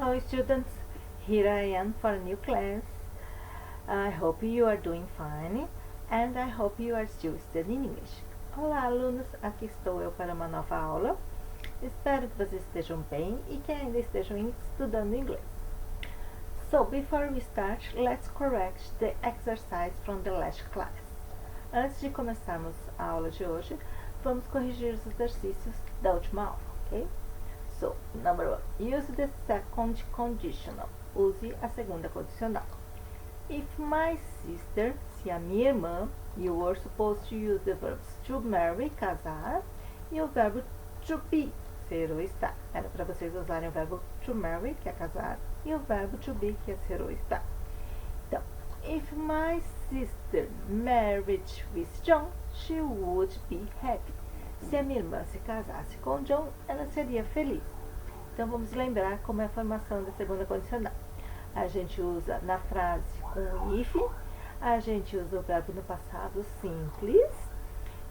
Hello students, here I am for a new class. I hope you are doing fine and I hope you are still studying English. Olá alunos, aqui estou eu para uma nova aula. Espero que vocês estejam bem e que ainda estejam estudando inglês. So before we start, let's correct the exercise from the last class. Antes de começarmos a aula de hoje, vamos corrigir os exercícios da última aula, ok? So, number 1. Use the second conditional. Use a segunda condicional. If my sister, se a minha irmã, you were supposed to use the verbs to marry, casar, e o verbo to be, ser ou estar. Era para vocês usarem o verbo to marry, que é casar, e o verbo to be, que é ser ou estar. Então, if my sister married with John, she would be happy. Se a minha irmã se casasse com John, ela seria feliz. Então, vamos lembrar como é a formação da segunda condicional. A gente usa na frase com if, a gente usa o verbo no passado simples,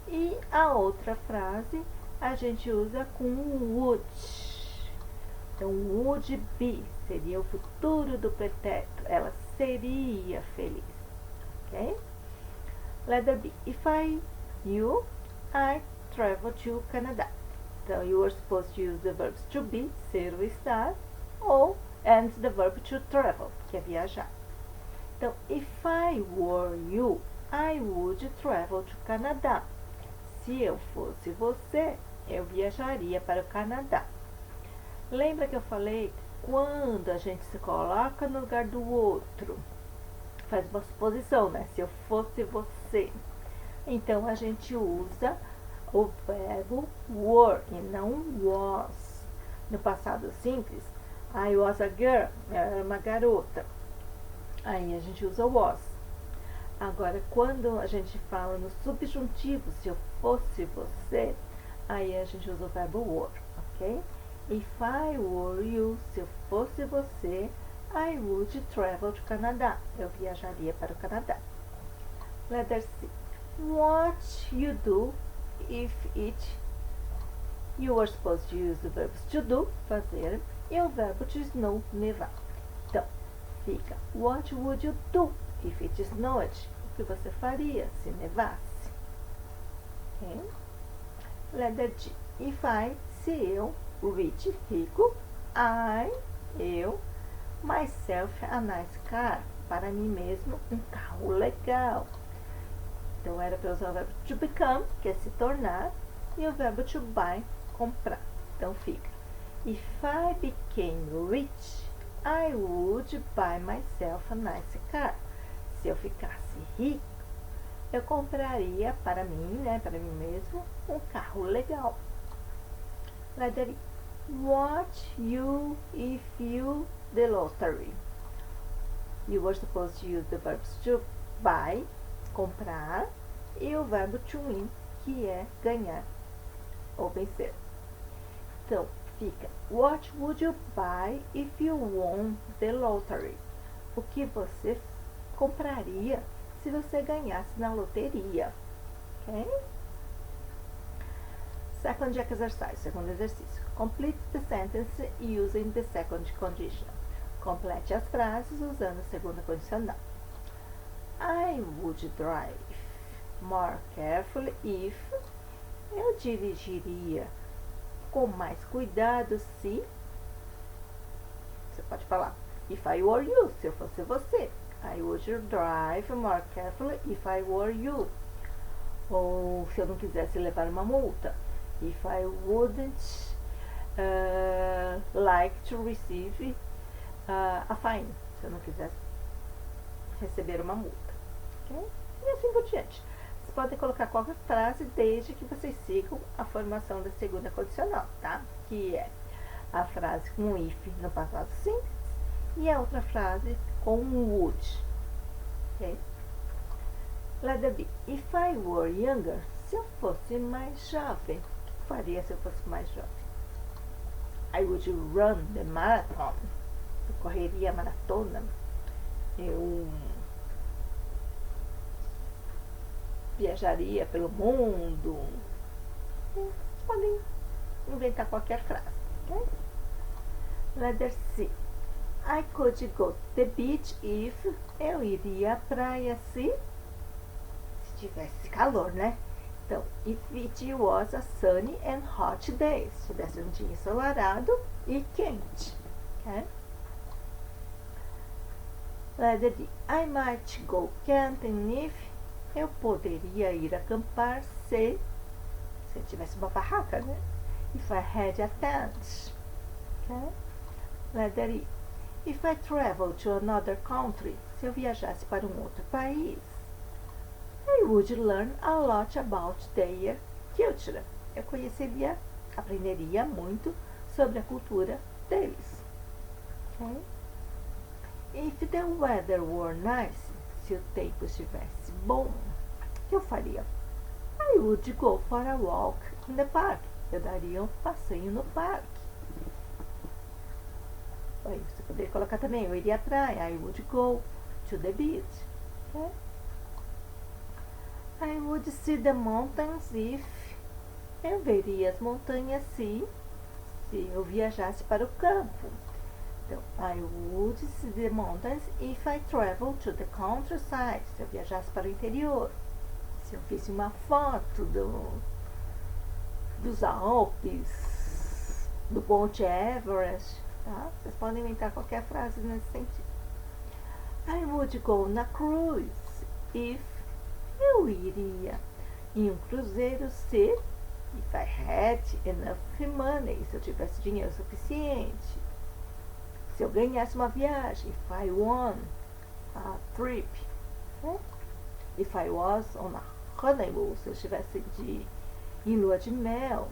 e a outra frase a gente usa com would. Então, would be seria o futuro do pretérito. Ela seria feliz. Ok? Letter B. If I travel to Canada. Então, you are supposed to use the verbs to be, ser ou estar, ou and the verb to travel, que é viajar. Então, if I were you, I would travel to Canada. Se eu fosse você, eu viajaria para o Canadá. Lembra que eu falei quando a gente se coloca no lugar do outro? Faz uma suposição, né? Se eu fosse você. Então, a gente usa o verbo were e não was. No passado simples, I was a girl, eu era uma garota. Aí a gente usa was. Agora, quando a gente fala no subjuntivo, se eu fosse você, aí a gente usa o verbo were, ok? If I were you, se eu fosse você, I would travel to Canada. Eu viajaria para o Canadá. Letter C. What you do if you were supposed to use the verbs to do, fazer, e o verbo to snow, nevar. Então, fica, what would you do if it snowed? O que você faria se nevasse? Okay? Letter G. If I, se eu, rich, rico, eu, myself, a nice car, para mim mesmo, um carro legal. Então, era para usar o verbo to become, que é se tornar, e o verbo to buy, comprar. Então, fica. If I became rich, I would buy myself a nice car. Se eu ficasse rico, eu compraria para mim, né, para mim mesmo, um carro legal. Letter E. What you if you the lottery? You were supposed to use the verbs to buy, comprar, e o verbo to win, que é ganhar ou vencer. Então, fica, what would you buy if you won the lottery? O que você compraria se você ganhasse na loteria? Ok? Second exercise, segundo exercício. Complete the sentence using the second condition. Complete as frases usando a segunda condicional. I would drive more carefully if, eu dirigiria com mais cuidado se, você pode falar, if I were you, se eu fosse você. I would drive more carefully if I were you. Ou se eu não quisesse levar uma multa, if I wouldn't like to receive a fine, se eu não quisesse receber uma multa. Okay? E assim por diante. Vocês podem colocar qualquer frase desde que vocês sigam a formação da segunda condicional, tá? Que é a frase com if no passado simples e a outra frase com would. Ok? Letter B. If I were younger, se eu fosse mais jovem, o que faria se eu fosse mais jovem? I would run the marathon. Eu correria a maratona. Eu viajaria pelo mundo. Vocês podem inventar qualquer frase. Okay? Letter C. I could go to the beach if. Eu iria à praia se tivesse calor, né? Então, if it was a sunny and hot day. Se tivesse um dia ensolarado e quente. Okay? Letter D. I might go camping if. Eu poderia ir acampar se eu tivesse uma barraca, né? If I had a tent. Okay? Letter E. If I travel to another country. Se eu viajasse para um outro país. I would learn a lot about their culture. Eu aprenderia muito sobre a cultura deles. Okay? If the weather were nice, se o tempo estivesse bom, o que eu faria? I would go for a walk in the park. Eu daria um passeio no parque. Você poderia colocar também, eu iria à praia. I would go to the beach. Okay? I would see the mountains if. Eu veria as montanhas se eu viajasse para o campo. Então, I would see the mountains if I travel to the countryside. Se eu viajasse para o interior. Se eu visse uma foto dos Alpes, do Monte Everest, tá? Vocês podem inventar qualquer frase nesse sentido. I would go on a cruise if. Eu iria em um cruzeiro se if I had enough money, se eu tivesse dinheiro suficiente. Se eu ganhasse uma viagem, if I won a trip. Okay? If I was on a honeymoon, se eu estivesse em lua de mel.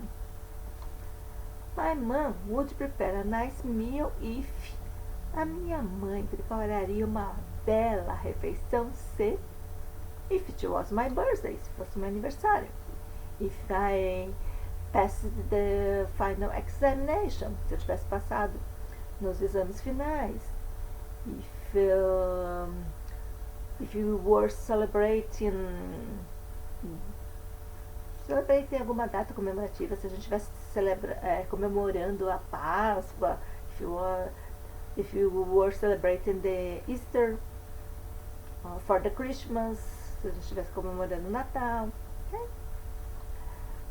My mom would prepare a nice meal if. A minha mãe prepararia uma bela refeição se. If it was my birthday, se fosse meu aniversário. If I passed the final examination, se eu tivesse passado nos exames finais. If you were celebrating alguma data comemorativa, se a gente estivesse comemorando a Páscoa, if you were celebrating the Easter for the Christmas, se a gente estivesse comemorando o Natal. Okay?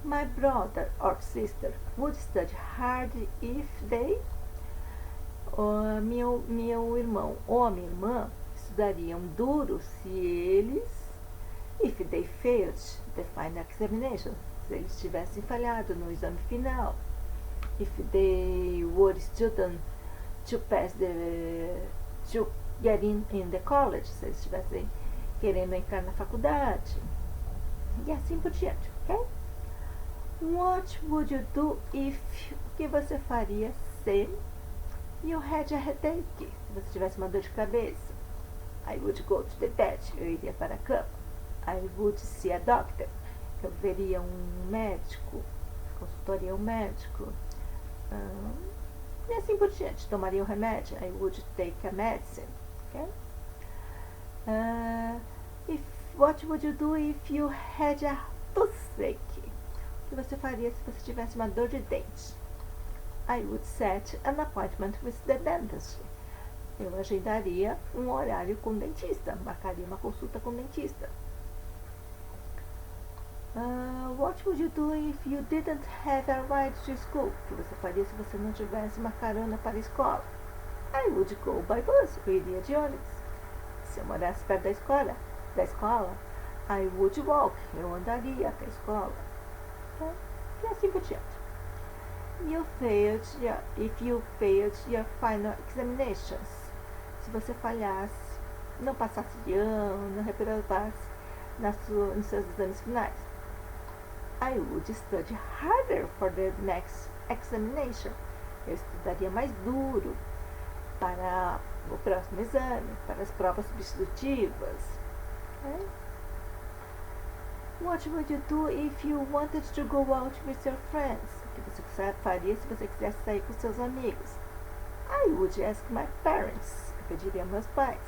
My brother or sister would study hard if they. Meu irmão ou a minha irmã estudariam duro se eles. If they failed the final examination, se eles tivessem falhado no exame final. If they were student to get in the college, se eles estivessem querendo entrar na faculdade. E assim por diante, ok? What would you do if. O que você faria se you had a headache? Se você tivesse uma dor de cabeça. I would go to the bed. Eu iria para a cama. I would see a doctor. Eu veria um médico. Consultaria um médico. E assim por diante. Tomaria um remédio. I would take a medicine. Okay? What would you do if you had a toothache? O que você faria se você tivesse uma dor de dente? I would set an appointment with the dentist. Eu agendaria um horário com o dentista. Marcaria uma consulta com o dentista. What would you do if you didn't have a ride to school? O que você faria se você não tivesse uma carona para a escola? I would go by bus. Eu iria de ônibus. Se eu morasse perto da escola, I would walk. Eu andaria até a escola. Okay? E assim por diante. If you failed your final examinations. Se você falhasse, não passasse de ano, não reprovasse nos seus exames finais. I would study harder for the next examination. Eu estudaria mais duro para o próximo exame, para as provas substitutivas. Okay? What would you do if you wanted to go out with your friends? O que você faria se você quisesse sair com seus amigos? I would ask my parents. Eu pediria a meus pais.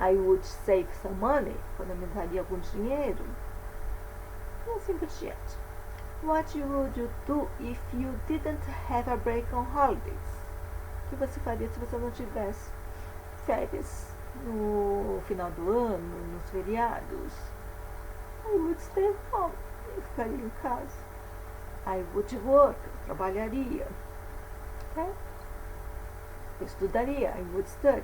I would save some money. Economizaria algum dinheiro. E assim por diante. What would you do if you didn't have a break on holidays? O que você faria se você não tivesse férias no final do ano, nos feriados. I would stay home. Eu ficaria em casa. I would work. Eu trabalharia. Okay? Eu estudaria. I would study.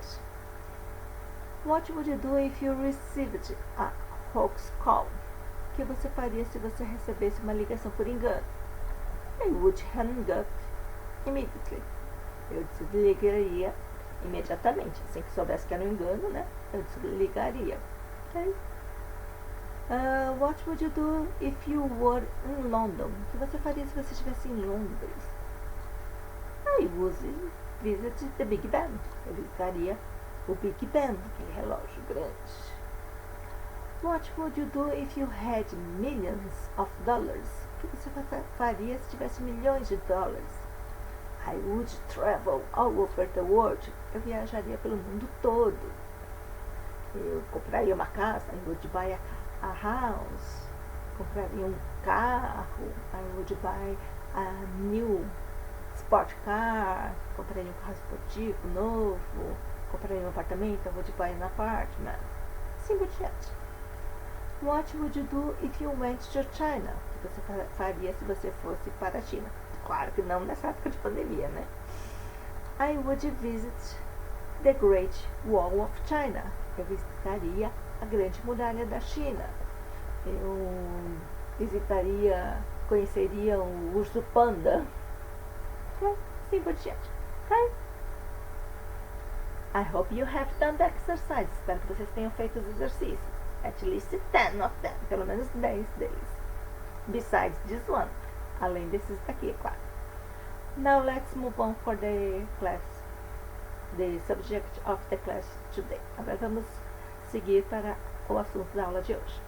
What would you do if you received a hoax call? O que você faria se você recebesse uma ligação por engano? I would hang up immediately. Eu desligaria imediatamente. Assim que soubesse que era um engano, né? Eu desligaria. Okay? What would you do if you were in London? O que você faria se você estivesse em Londres? I would visit the Big Ben. Eu visitaria o Big Ben, aquele relógio grande. What would you do if you had millions of dollars? O que você faria se tivesse milhões de dólares? I would travel all over the world. Eu viajaria pelo mundo todo. Eu compraria uma casa. I would buy a house. Compraria um carro. I would buy a new sport car. Compraria um carro esportivo novo. Compraria um apartamento. I would buy an apartment. Assim por diante. What would you do if you went to China? O que você faria se você fosse para a China? Claro que não nessa época de pandemia, né? I would visit the Great Wall of China. Eu visitaria a Grande Muralha da China. Eu visitaria, conheceria o urso panda. Okay? Assim por diante. Okay? I hope you have done the exercise. Espero que vocês tenham feito os exercícios. At least 10 of them. Pelo menos 10 deles. Besides this one. Além desses daqui, é claro. Now let's move on for the class. The subject of the class today. Agora vamos seguir para o assunto da aula de hoje.